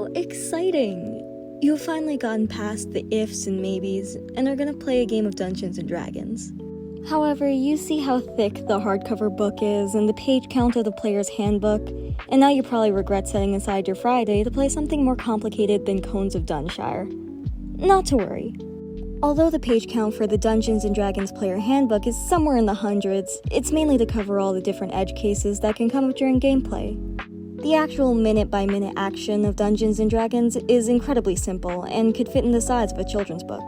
How exciting! You've finally gotten past the ifs and maybes and are gonna play a game of Dungeons & Dragons. However, you see how thick the hardcover book is and the page count of the player's handbook, and now you probably regret setting aside your Friday to play something more complicated than Cones of Dunshire. Not to worry. Although the page count for the Dungeons & Dragons player handbook is somewhere in the hundreds, it's mainly to cover all the different edge cases that can come up during gameplay. The actual minute-by-minute action of Dungeons & Dragons is incredibly simple and could fit in the size of a children's book.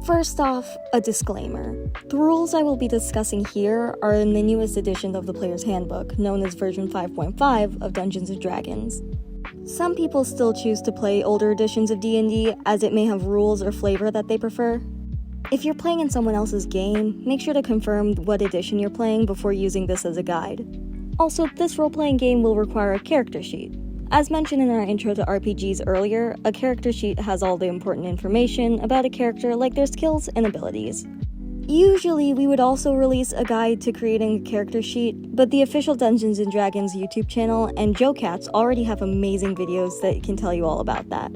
First off, a disclaimer. The rules I will be discussing here are in the newest edition of the Player's Handbook, known as version 5.5 of Dungeons & Dragons. Some people still choose to play older editions of D&D as it may have rules or flavor that they prefer. If you're playing in someone else's game, make sure to confirm what edition you're playing before using this as a guide. Also, this role-playing game will require a character sheet. As mentioned in our intro to RPGs earlier, a character sheet has all the important information about a character like their skills and abilities. Usually, we would also release a guide to creating a character sheet, but the official Dungeons & Dragons YouTube channel and JoeCats already have amazing videos that can tell you all about that.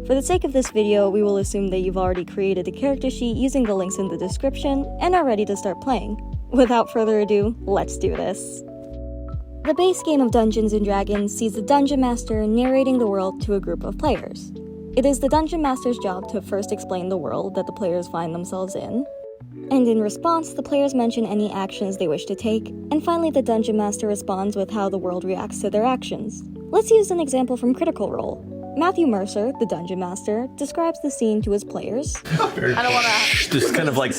For the sake of this video, we will assume that you've already created a character sheet using the links in the description and are ready to start playing. Without further ado, let's do this. The base game of Dungeons & Dragons sees the Dungeon Master narrating the world to a group of players. It is the Dungeon Master's job to first explain the world that the players find themselves in, and in response, the players mention any actions they wish to take, and finally the Dungeon Master responds with how the world reacts to their actions. Let's use an example from Critical Role. Matthew Mercer, the Dungeon Master, describes the scene to his players. I don't wanna... This kind of like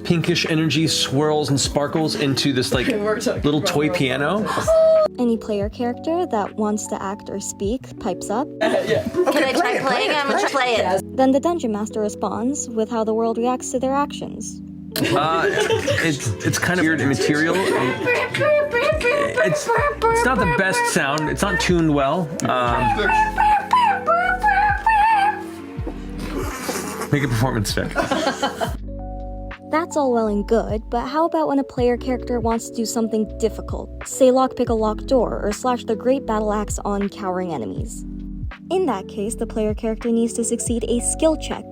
pinkish energy swirls and sparkles into this like little toy piano. Any player character that wants to act or speak pipes up. Yeah. Can I try playing it? I'm gonna play it. Then the Dungeon Master responds with how the world reacts to their actions. It's kind of weird and material. It's not the best sound. It's not tuned well. Make a performance check. That's all well and good, but how about when a player character wants to do something difficult? Say lockpick a locked door, or slash the great battle axe on cowering enemies. In that case, the player character needs to succeed a skill check.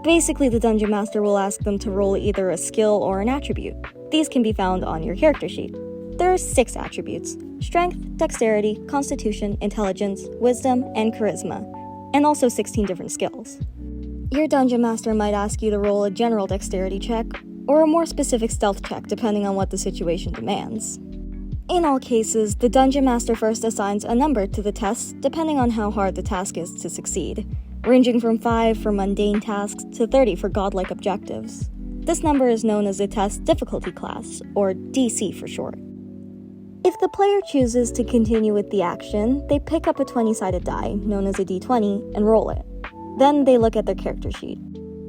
Basically, the Dungeon Master will ask them to roll either a skill or an attribute. These can be found on your character sheet. There are 6 attributes: Strength, Dexterity, Constitution, Intelligence, Wisdom, and Charisma, and also 16 different skills. Your Dungeon Master might ask you to roll a general dexterity check, or a more specific stealth check depending on what the situation demands. In all cases, the Dungeon Master first assigns a number to the test depending on how hard the task is to succeed, ranging from 5 for mundane tasks to 30 for godlike objectives. This number is known as the test difficulty class, or DC for short. If the player chooses to continue with the action, they pick up a 20-sided die, known as a D20, and roll it. Then they look at their character sheet.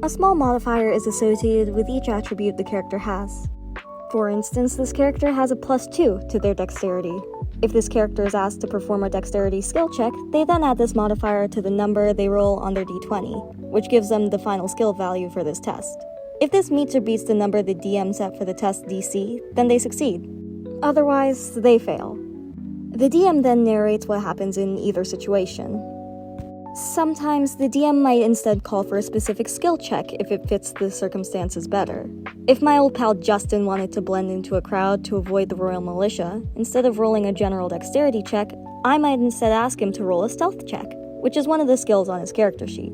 A small modifier is associated with each attribute the character has. For instance, this character has a +2 to their dexterity. If this character is asked to perform a dexterity skill check, they then add this modifier to the number they roll on their D20, which gives them the final skill value for this test. If this meets or beats the number the DM set for the test DC, then they succeed. Otherwise, they fail. The DM then narrates what happens in either situation. Sometimes the DM might instead call for a specific skill check if it fits the circumstances better. If my old pal Justin wanted to blend into a crowd to avoid the Royal Militia, instead of rolling a general dexterity check, I might instead ask him to roll a stealth check, which is one of the skills on his character sheet.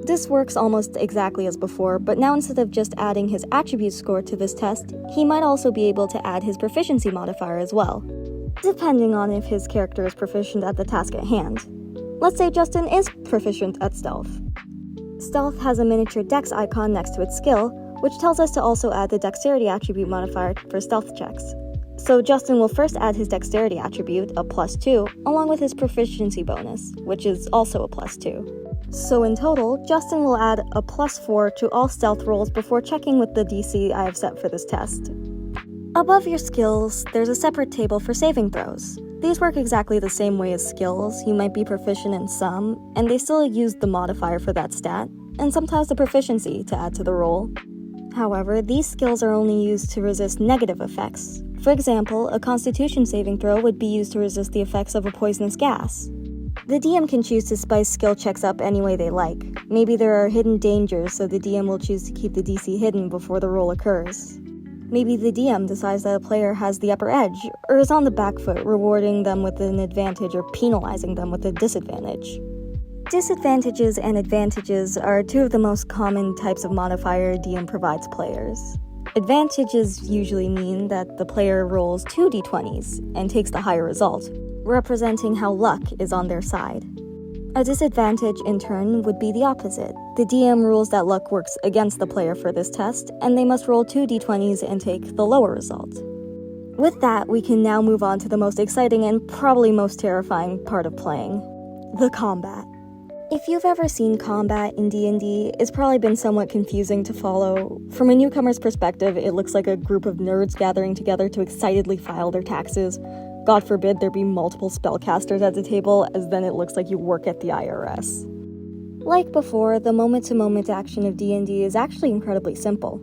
This works almost exactly as before, but now instead of just adding his attribute score to this test, he might also be able to add his proficiency modifier as well, depending on if his character is proficient at the task at hand. Let's say Justin is proficient at stealth. Stealth has a miniature dex icon next to its skill, which tells us to also add the dexterity attribute modifier for stealth checks. So Justin will first add his dexterity attribute, a +2, along with his proficiency bonus, which is also a +2. So in total, Justin will add a +4 to all stealth rolls before checking with the DC I have set for this test. Above your skills, there's a separate table for saving throws. These work exactly the same way as skills. You might be proficient in some, and they still use the modifier for that stat, and sometimes the proficiency to add to the roll. However, these skills are only used to resist negative effects. For example, a Constitution saving throw would be used to resist the effects of a poisonous gas. The DM can choose to spice skill checks up any way they like. Maybe there are hidden dangers, so the DM will choose to keep the DC hidden before the roll occurs. Maybe the DM decides that a player has the upper edge, or is on the back foot, rewarding them with an advantage or penalizing them with a disadvantage. Disadvantages and advantages are two of the most common types of modifier DM provides players. Advantages usually mean that the player rolls 2 d20s and takes the higher result, representing how luck is on their side. A disadvantage, in turn, would be the opposite. The DM rules that luck works against the player for this test, and they must roll 2 d20s and take the lower result. With that, we can now move on to the most exciting and probably most terrifying part of playing: the combat. If you've ever seen combat in D&D, it's probably been somewhat confusing to follow. From a newcomer's perspective, it looks like a group of nerds gathering together to excitedly file their taxes. God forbid there be multiple spellcasters at the table, as then it looks like you work at the IRS. Like before, the moment-to-moment action of D&D is actually incredibly simple.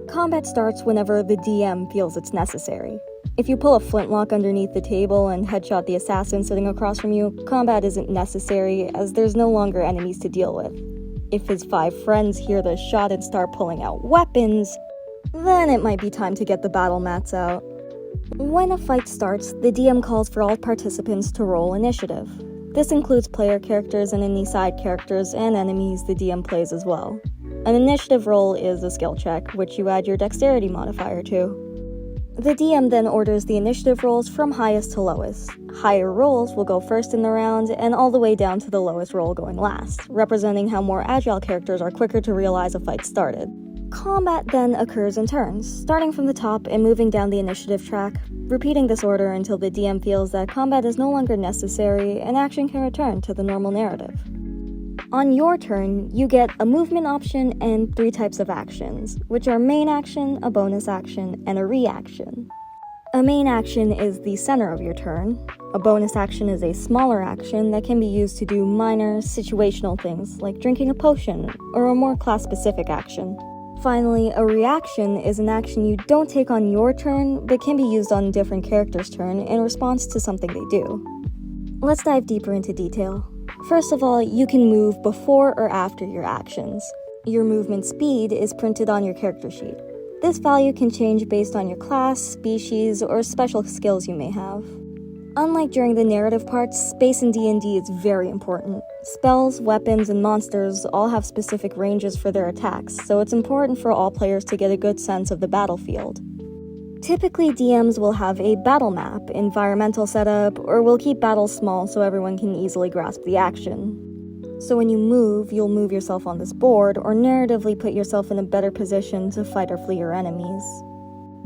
Combat starts whenever the DM feels it's necessary. If you pull a flintlock underneath the table and headshot the assassin sitting across from you, combat isn't necessary, as there's no longer enemies to deal with. If his 5 friends hear the shot and start pulling out weapons, then it might be time to get the battle mats out. When a fight starts, the DM calls for all participants to roll initiative. This includes player characters and any side characters and enemies the DM plays as well. An initiative roll is a skill check, which you add your dexterity modifier to. The DM then orders the initiative rolls from highest to lowest. Higher rolls will go first in the round, and all the way down to the lowest roll going last, representing how more agile characters are quicker to realize a fight started. Combat then occurs in turns, starting from the top and moving down the initiative track, repeating this order until the DM feels that combat is no longer necessary and action can return to the normal narrative. On your turn, you get a movement option and 3 types of actions, which are main action, a bonus action, and a reaction. A main action is the center of your turn. A bonus action is a smaller action that can be used to do minor, situational things like drinking a potion, or a more class-specific action. Finally, a reaction is an action you don't take on your turn, but can be used on a different character's turn in response to something they do. Let's dive deeper into detail. First of all, you can move before or after your actions. Your movement speed is printed on your character sheet. This value can change based on your class, species, or special skills you may have. Unlike during the narrative parts, space in D&D is very important. Spells, weapons, and monsters all have specific ranges for their attacks, so it's important for all players to get a good sense of the battlefield. Typically, DMs will have a battle map, environmental setup, or will keep battles small so everyone can easily grasp the action. So when you move, you'll move yourself on this board, or narratively put yourself in a better position to fight or flee your enemies.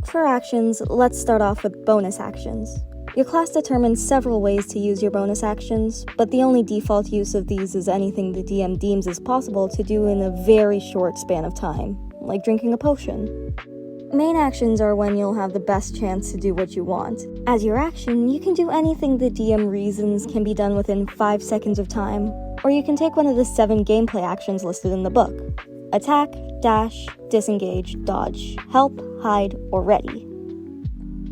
For actions, let's start off with bonus actions. Your class determines several ways to use your bonus actions, but the only default use of these is anything the DM deems is possible to do in a very short span of time, like drinking a potion. Main actions are when you'll have the best chance to do what you want. As your action, you can do anything the DM reasons can be done within 5 seconds of time, or you can take one of the 7 gameplay actions listed in the book. Attack, dash, disengage, dodge, help, hide, or ready.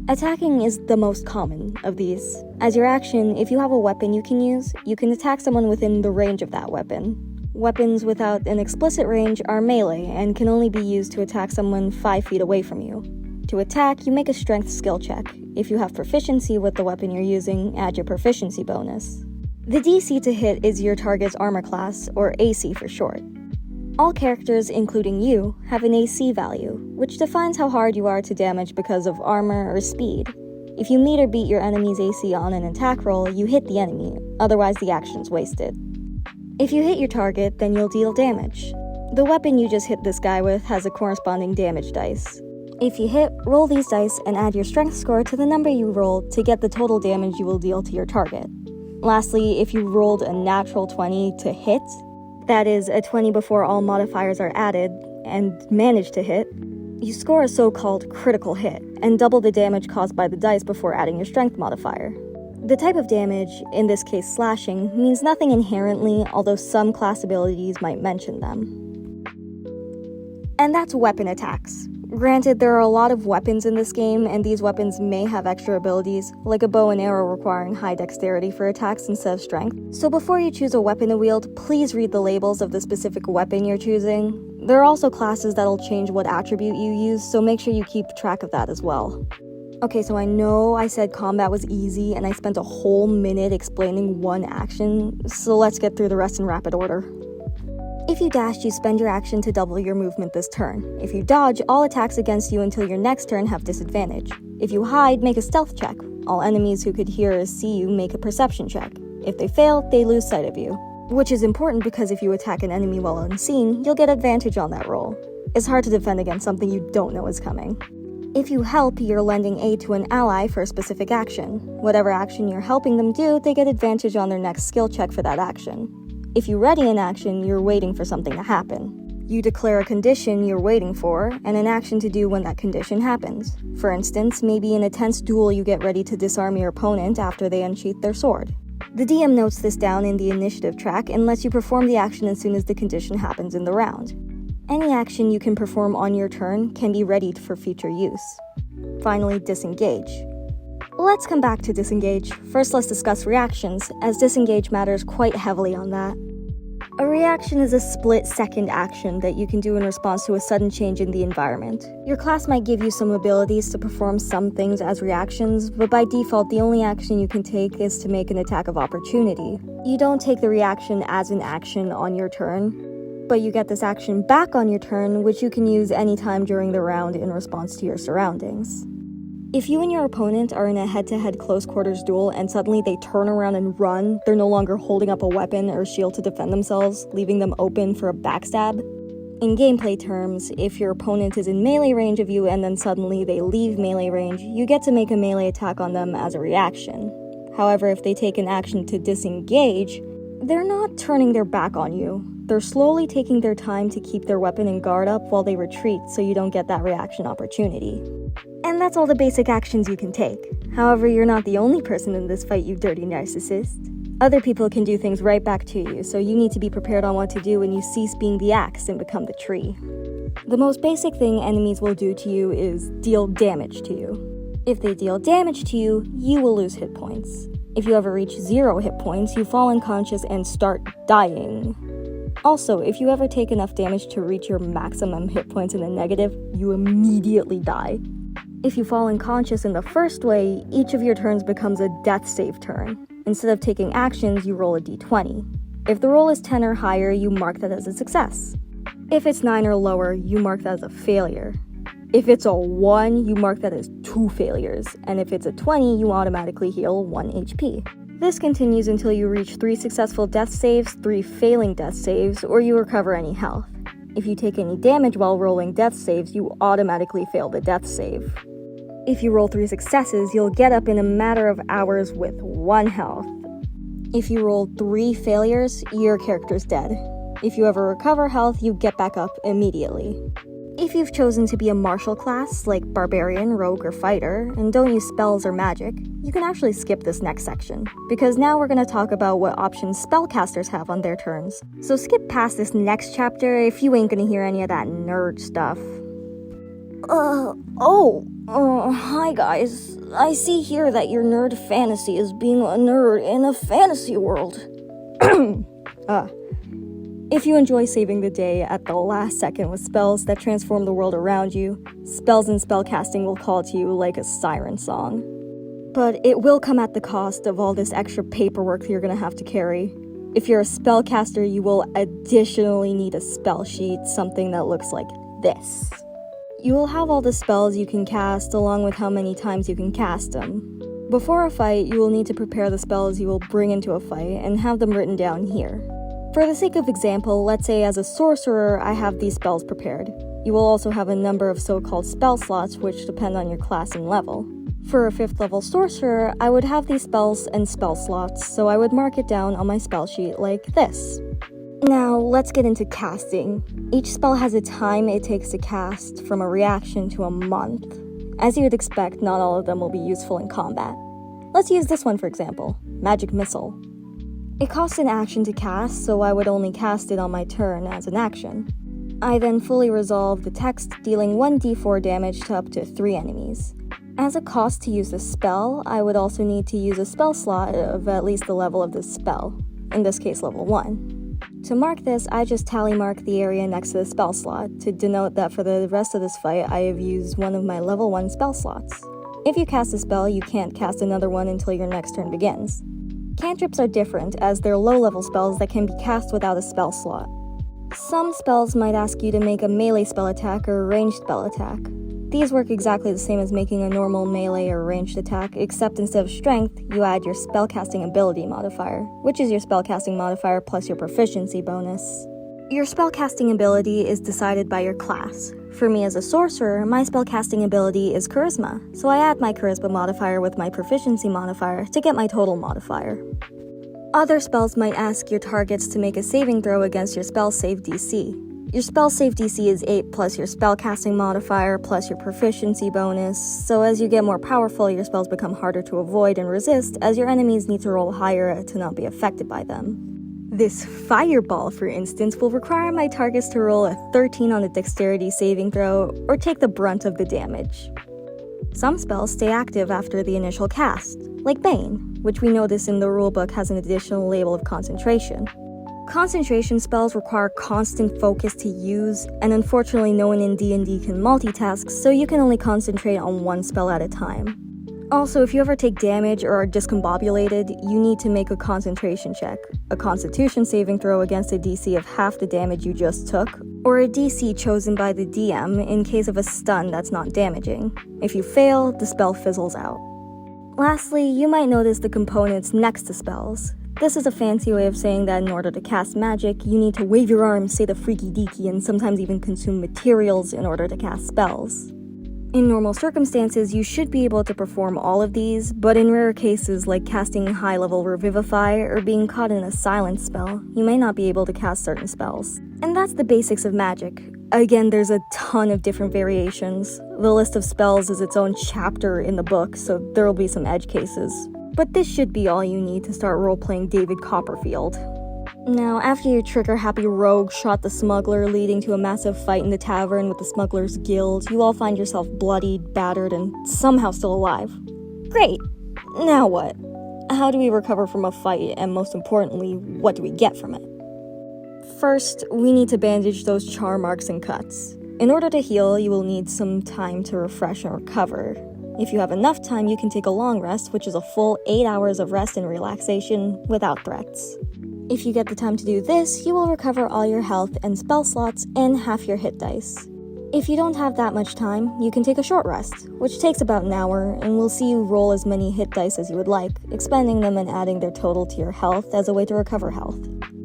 Attacking is the most common of these. As your action, if you have a weapon you can use, you can attack someone within the range of that weapon. Weapons without an explicit range are melee and can only be used to attack someone 5 feet away from you. To attack, you make a strength skill check. If you have proficiency with the weapon you're using, add your proficiency bonus. The DC to hit is your target's armor class, or AC for short. All characters, including you, have an AC value, which defines how hard you are to damage because of armor or speed. If you meet or beat your enemy's AC on an attack roll, you hit the enemy, otherwise the action's wasted. If you hit your target, then you'll deal damage. The weapon you just hit this guy with has a corresponding damage dice. If you hit, roll these dice and add your strength score to the number you rolled to get the total damage you will deal to your target. Lastly, if you rolled a natural 20 to hit, that is, a 20 before all modifiers are added, and manage to hit, you score a so-called critical hit, and double the damage caused by the dice before adding your strength modifier. The type of damage, in this case slashing, means nothing inherently, although some class abilities might mention them. And that's weapon attacks. Granted, there are a lot of weapons in this game, and these weapons may have extra abilities, like a bow and arrow requiring high dexterity for attacks instead of strength. So before you choose a weapon to wield, please read the labels of the specific weapon you're choosing. There are also classes that'll change what attribute you use, so make sure you keep track of that as well. Okay, so I know I said combat was easy, and I spent a whole minute explaining one action, so let's get through the rest in rapid order. If you dash, you spend your action to double your movement this turn. If you dodge, all attacks against you until your next turn have disadvantage. If you hide, make a stealth check. All enemies who could hear or see you make a perception check. If they fail, they lose sight of you. Which is important because if you attack an enemy while unseen, you'll get advantage on that roll. It's hard to defend against something you don't know is coming. If you help, you're lending aid to an ally for a specific action. Whatever action you're helping them do, they get advantage on their next skill check for that action. If you ready an action, you're waiting for something to happen. You declare a condition you're waiting for, and an action to do when that condition happens. For instance, maybe in a tense duel you get ready to disarm your opponent after they unsheath their sword. The DM notes this down in the initiative track and lets you perform the action as soon as the condition happens in the round. Any action you can perform on your turn can be readied for future use. Finally, disengage. Let's come back to disengage. First, let's discuss reactions, as disengage matters quite heavily on that. A reaction is a split-second action that you can do in response to a sudden change in the environment. Your class might give you some abilities to perform some things as reactions, but by default, the only action you can take is to make an attack of opportunity. You don't take the reaction as an action on your turn, but you get this action back on your turn, which you can use anytime during the round in response to your surroundings. If you and your opponent are in a head-to-head close-quarters duel and suddenly they turn around and run, they're no longer holding up a weapon or shield to defend themselves, leaving them open for a backstab. In gameplay terms, if your opponent is in melee range of you and then suddenly they leave melee range, you get to make a melee attack on them as a reaction. However, if they take an action to disengage, they're not turning their back on you. They're slowly taking their time to keep their weapon and guard up while they retreat so you don't get that reaction opportunity. And that's all the basic actions you can take. However, you're not the only person in this fight, you dirty narcissist. Other people can do things right back to you, so you need to be prepared on what to do when you cease being the axe and become the tree. The most basic thing enemies will do to you is deal damage to you. If they deal damage to you, you will lose hit points. If you ever reach 0 hit points, you fall unconscious and start dying. Also, if you ever take enough damage to reach your maximum hit points in the negative, you immediately die. If you fall unconscious in the first way, each of your turns becomes a death save turn. Instead of taking actions, you roll a d20. If the roll is 10 or higher, you mark that as a success. If it's 9 or lower, you mark that as a failure. If it's a 1, you mark that as 2 failures. And if it's a 20, you automatically heal 1 HP. This continues until you reach 3 successful death saves, 3 failing death saves, or you recover any health. If you take any damage while rolling death saves, you automatically fail the death save. If you roll 3 successes, you'll get up in a matter of hours with 1 health. If you roll 3 failures, your character's dead. If you ever recover health, you get back up immediately. If you've chosen to be a martial class, like Barbarian, Rogue, or Fighter, and don't use spells or magic, you can actually skip this next section, because now we're going to talk about what options spellcasters have on their turns. So skip past this next chapter if you ain't going to hear any of that nerd stuff. Hi guys. I see here that your nerd fantasy is being a nerd in a fantasy world. If you enjoy saving the day at the last second with spells that transform the world around you, spells and spellcasting will call to you like a siren song. But it will come at the cost of all this extra paperwork you're gonna have to carry. If you're a spellcaster, you will additionally need a spell sheet, something that looks like this. You will have all the spells you can cast along with how many times you can cast them. Before a fight, you will need to prepare the spells you will bring into a fight and have them written down here. For the sake of example, let's say as a sorcerer, I have these spells prepared. You will also have a number of so-called spell slots which depend on your class and level. For a 5th level sorcerer, I would have these spells and spell slots, so I would mark it down on my spell sheet like this. Now, let's get into casting. Each spell has a time it takes to cast, from a reaction to a month. As you would expect, not all of them will be useful in combat. Let's use this one for example, Magic Missile. It costs an action to cast, so I would only cast it on my turn as an action. I then fully resolve the text, dealing 1d4 damage to up to 3 enemies. As a cost to use the spell, I would also need to use a spell slot of at least the level of the spell, in this case level 1. To mark this, I just tally mark the area next to the spell slot to denote that for the rest of this fight I have used one of my level 1 spell slots. If you cast a spell, you can't cast another one until your next turn begins. Cantrips are different, as they're low-level spells that can be cast without a spell slot. Some spells might ask you to make a melee spell attack or a ranged spell attack. These work exactly the same as making a normal melee or ranged attack, except instead of strength, you add your spellcasting ability modifier, which is your spellcasting modifier plus your proficiency bonus. Your spellcasting ability is decided by your class. For me as a sorcerer, my spellcasting ability is Charisma, so I add my Charisma modifier with my proficiency modifier to get my total modifier. Other spells might ask your targets to make a saving throw against your spell save DC. Your spell save DC is 8 plus your spellcasting modifier plus your proficiency bonus, so as you get more powerful, your spells become harder to avoid and resist, as your enemies need to roll higher to not be affected by them. This fireball, for instance, will require my targets to roll a 13 on a dexterity saving throw, or take the brunt of the damage. Some spells stay active after the initial cast, like Bane, which we notice in the rulebook has an additional label of concentration. Concentration spells require constant focus to use, and unfortunately no one in D&D can multitask, so you can only concentrate on one spell at a time. Also, if you ever take damage or are discombobulated, you need to make a concentration check, a constitution saving throw against a DC of half the damage you just took, or a DC chosen by the DM in case of a stun that's not damaging. If you fail, the spell fizzles out. Lastly, you might notice the components next to spells. This is a fancy way of saying that in order to cast magic, you need to wave your arms, say the freaky deaky, and sometimes even consume materials in order to cast spells. In normal circumstances, you should be able to perform all of these, but in rare cases like casting high-level Revivify or being caught in a silence spell, you may not be able to cast certain spells. And that's the basics of magic. Again, there's a ton of different variations. The list of spells is its own chapter in the book, so there'll be some edge cases. But this should be all you need to start role-playing David Copperfield. Now, after your trigger-happy rogue shot the smuggler, leading to a massive fight in the tavern with the Smugglers Guild, you all find yourself bloodied, battered, and somehow still alive. Great! Now what? How do we recover from a fight, and most importantly, what do we get from it? First, we need to bandage those char marks and cuts. In order to heal, you will need some time to refresh and recover. If you have enough time, you can take a long rest, which is a full 8 hours of rest and relaxation without threats. If you get the time to do this, you will recover all your health and spell slots and half your hit dice. If you don't have that much time, you can take a short rest, which takes about an hour, and will see you roll as many hit dice as you would like, expending them and adding their total to your health as a way to recover health.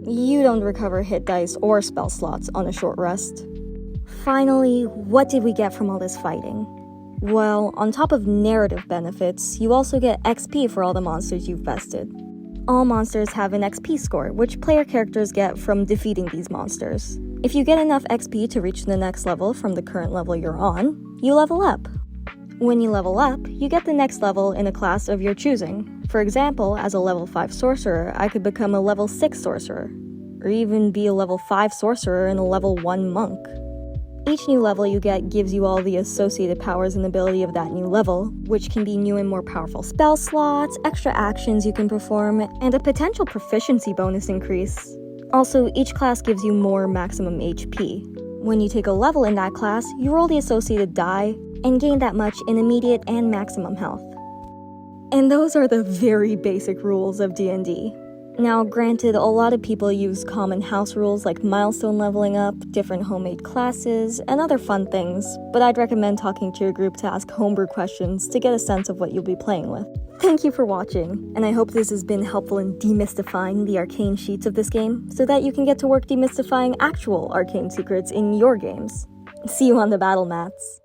You don't recover hit dice or spell slots on a short rest. Finally, what did we get from all this fighting? Well, on top of narrative benefits, you also get XP for all the monsters you've bested. All monsters have an XP score, which player characters get from defeating these monsters. If you get enough XP to reach the next level from the current level you're on, you level up. When you level up, you get the next level in a class of your choosing. For example, as a level 5 sorcerer, I could become a level 6 sorcerer, or even be a level 5 sorcerer and a level 1 monk. Each new level you get gives you all the associated powers and ability of that new level, which can be new and more powerful spell slots, extra actions you can perform, and a potential proficiency bonus increase. Also, each class gives you more maximum HP. When you take a level in that class, you roll the associated die, and gain that much in immediate and maximum health. And those are the very basic rules of D&D. Now, granted, a lot of people use common house rules like milestone leveling up, different homemade classes, and other fun things, but I'd recommend talking to your group to ask homebrew questions to get a sense of what you'll be playing with. Thank you for watching, and I hope this has been helpful in demystifying the arcane sheets of this game, so that you can get to work demystifying actual arcane secrets in your games. See you on the battle mats.